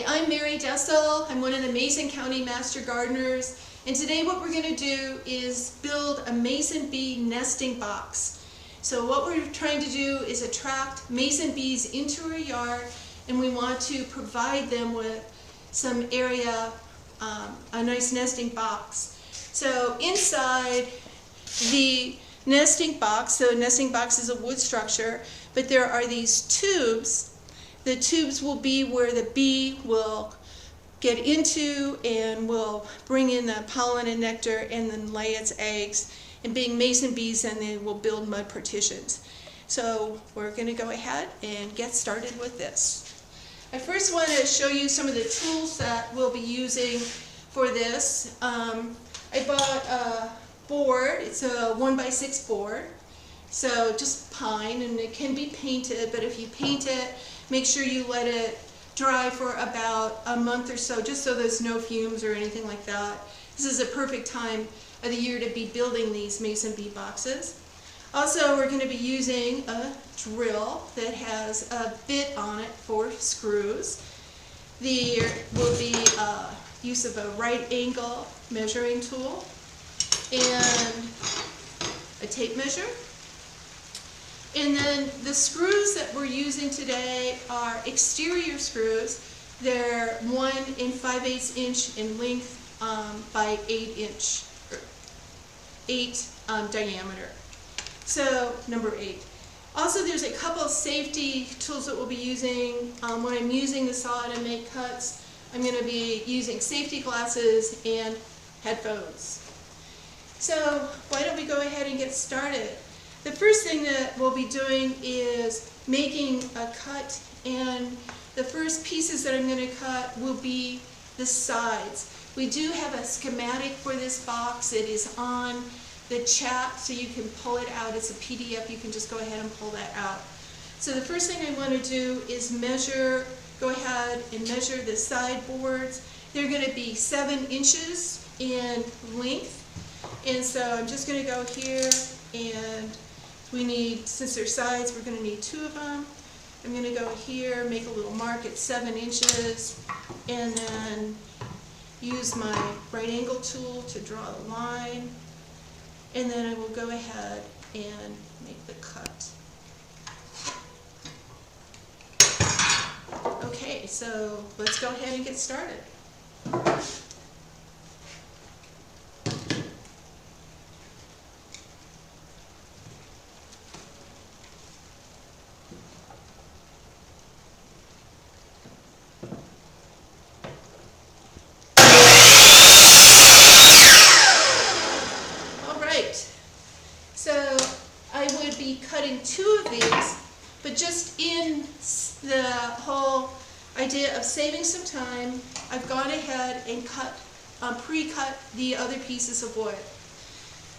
I'm Mary Dessel. I'm one of the Mason County Master Gardeners, and today what we're going to do is build a mason bee nesting box. So what we're trying to do is attract mason bees into our yard, and we want to provide them with some area, a nice nesting box. So inside the nesting box, so a nesting box is a wood structure, but there are these tubes. The tubes will be where the bee will get into and will bring in the pollen and nectar and then lay its eggs. And being mason bees, and they will build mud partitions. So we're going to go ahead and get started with this. I first want to show you some of the tools that we'll be using for this. I bought a board. It's a 1x6 board. So just pine, and it can be painted, but if you paint it, make sure you let it dry for about a month or so, just so there's no fumes or anything like that. This is a perfect time of the year to be building these mason bee boxes. Also, we're going to be using a drill that has a bit on it for screws. There will be use of a right angle measuring tool and a tape measure. And then the screws that we're using today are exterior screws. They're 1 5/8 inch in length by 8 inch, or 8 diameter. So number 8. Also, there's a couple of safety tools that we'll be using. When I'm using the saw to make cuts, I'm going to be using safety glasses and headphones. So why don't we go ahead and get started? The first thing that we'll be doing is making a cut, and the first pieces that I'm going to cut will be the sides. We do have a schematic for this box. It is on the chat, so you can pull it out. It's a PDF. You can just go ahead and pull that out. So the first thing I want to do is go ahead and measure the side boards. They're going to be 7 inches in length, and so I'm just going to go here, and we need, since they're sides, we're going to need 2 of them. I'm going to go here, make a little mark at 7 inches, and then use my right angle tool to draw a line, and then I will go ahead and make the cut. Okay, so let's go ahead and get started. So I would be cutting 2 of these, but just in the whole idea of saving some time, I've gone ahead and pre-cut the other pieces of wood.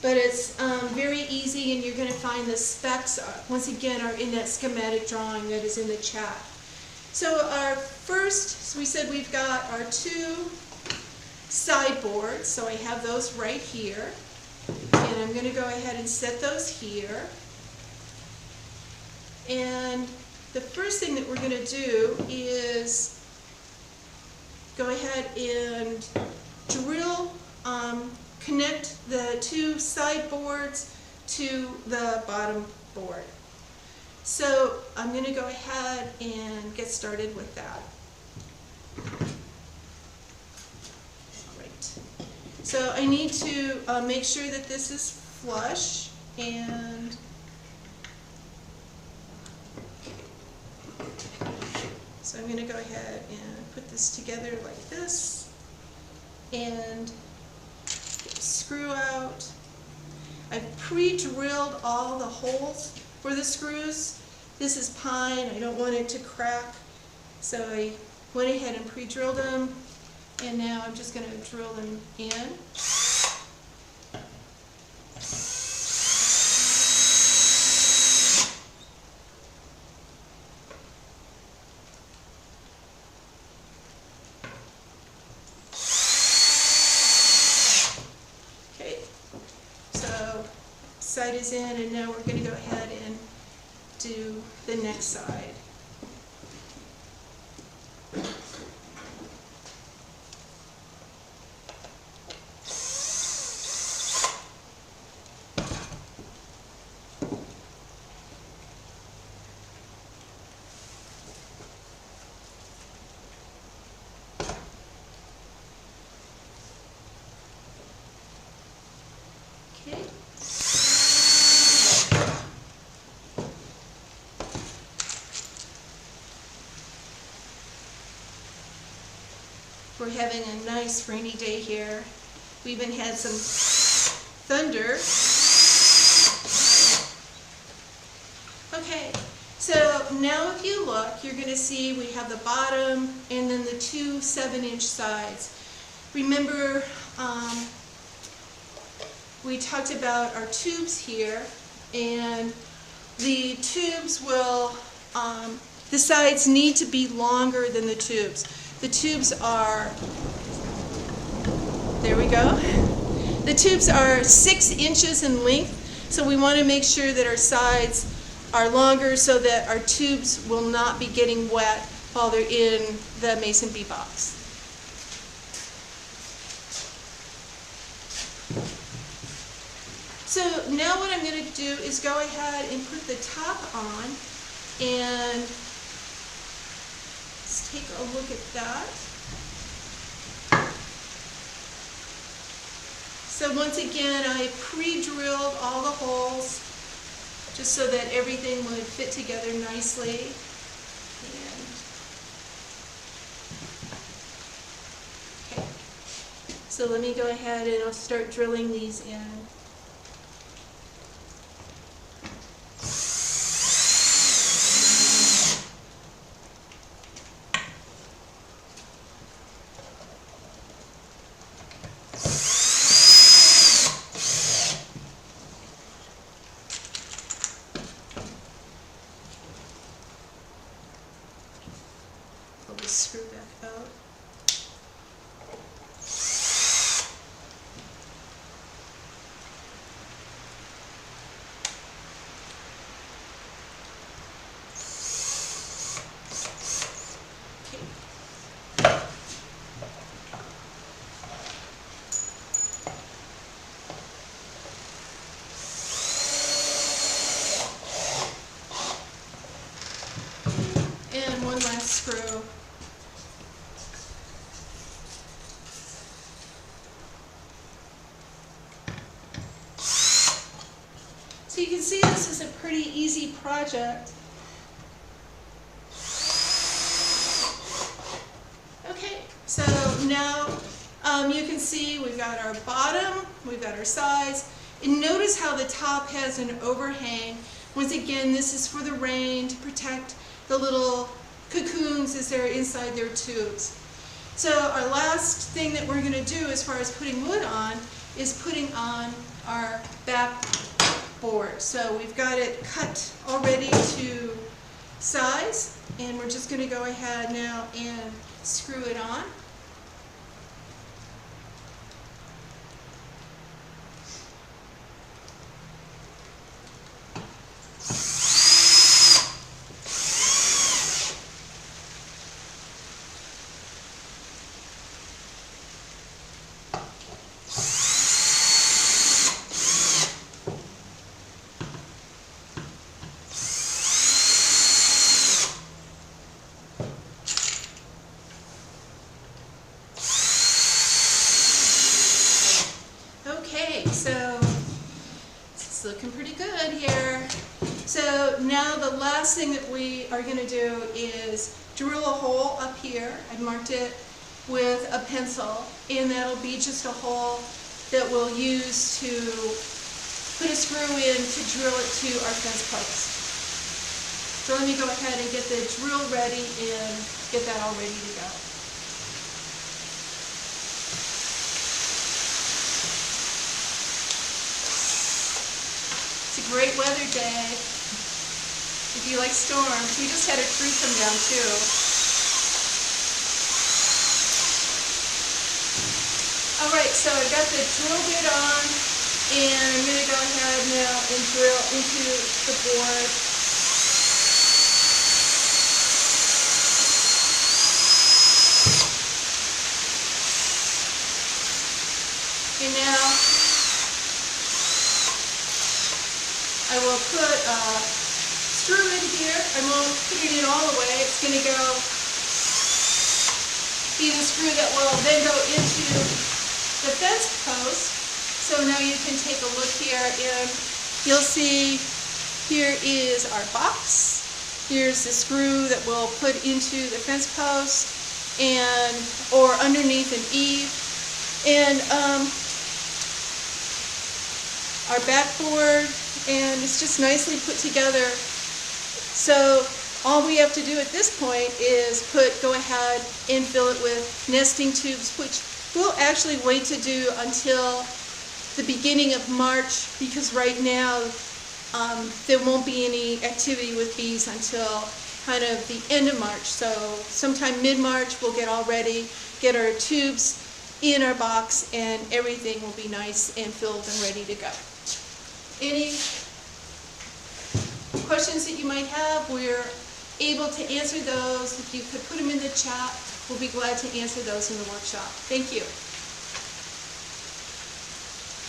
But it's very easy, and you're going to find the specs, once again, are in that schematic drawing that is in the chat. So our first, so we said we've got our 2 sideboards, so I have those right here. And I'm going to go ahead and set those here. And the first thing that we're going to do is go ahead and drill, connect the 2 sideboards to the bottom board. So I'm going to go ahead and get started with that. So I need to make sure that this is flush, and so I'm going to go ahead and put this together like this and get a screw out. I've pre-drilled all the holes for the screws. This is pine. I don't want it to crack, so I went ahead and pre-drilled them. And now I'm just going to drill them in. Okay, so side is in, and now we're going to go ahead and do the next side. We're having a nice rainy day here. We even had some thunder. Okay, so now if you look, you're going to see we have the bottom and then the two 7-inch sides. Remember, we talked about our tubes here, and the tubes will, the sides need to be longer than the tubes. The tubes are, there we go. The tubes are 6 inches in length, so we want to make sure that our sides are longer so that our tubes will not be getting wet while they're in the mason bee box. So now what I'm going to do is go ahead and put the top on, and let's take a look at that. So once again, I pre-drilled all the holes just so that everything would fit together nicely. Okay. So let me go ahead and I'll start drilling these in. Screw back out. And one last screw. So you can see this is a pretty easy project. Okay, so now you can see we've got our bottom, we've got our sides, and notice how the top has an overhang. Once again, this is for the rain to protect the little cocoons as they're inside their tubes. So our last thing that we're going to do as far as putting wood on is putting on our back board. So we've got it cut already to size, and we're just going to go ahead now and screw it on. So it's looking pretty good here. So now the last thing that we are going to do is drill a hole up here. I marked it with a pencil, and that'll be just a hole that we'll use to put a screw in to drill it to our fence post. So let me go ahead and get the drill ready and get that all ready to go. It's a great weather day if you like storms. We just had a tree come down too. Alright, so I've got the drill bit on, and I'm going to go ahead now and drill into the board. And now I will put a screw in here. I won't put it in all the way. It's going to be the screw that will then go into the fence post. So now you can take a look here, and you'll see here is our box. Here's the screw that we'll put into the fence post. and or underneath an eave. And our backboard, and it's just nicely put together. So all we have to do at this point is go ahead and fill it with nesting tubes, which we'll actually wait to do until the beginning of March, because right now there won't be any activity with bees until kind of the end of March. So sometime mid-March we'll get all ready, get our tubes in our box, and everything will be nice and filled and ready to go. Any questions that you might have, we're able to answer those. If you could put them in the chat, we'll be glad to answer those in the workshop. Thank you.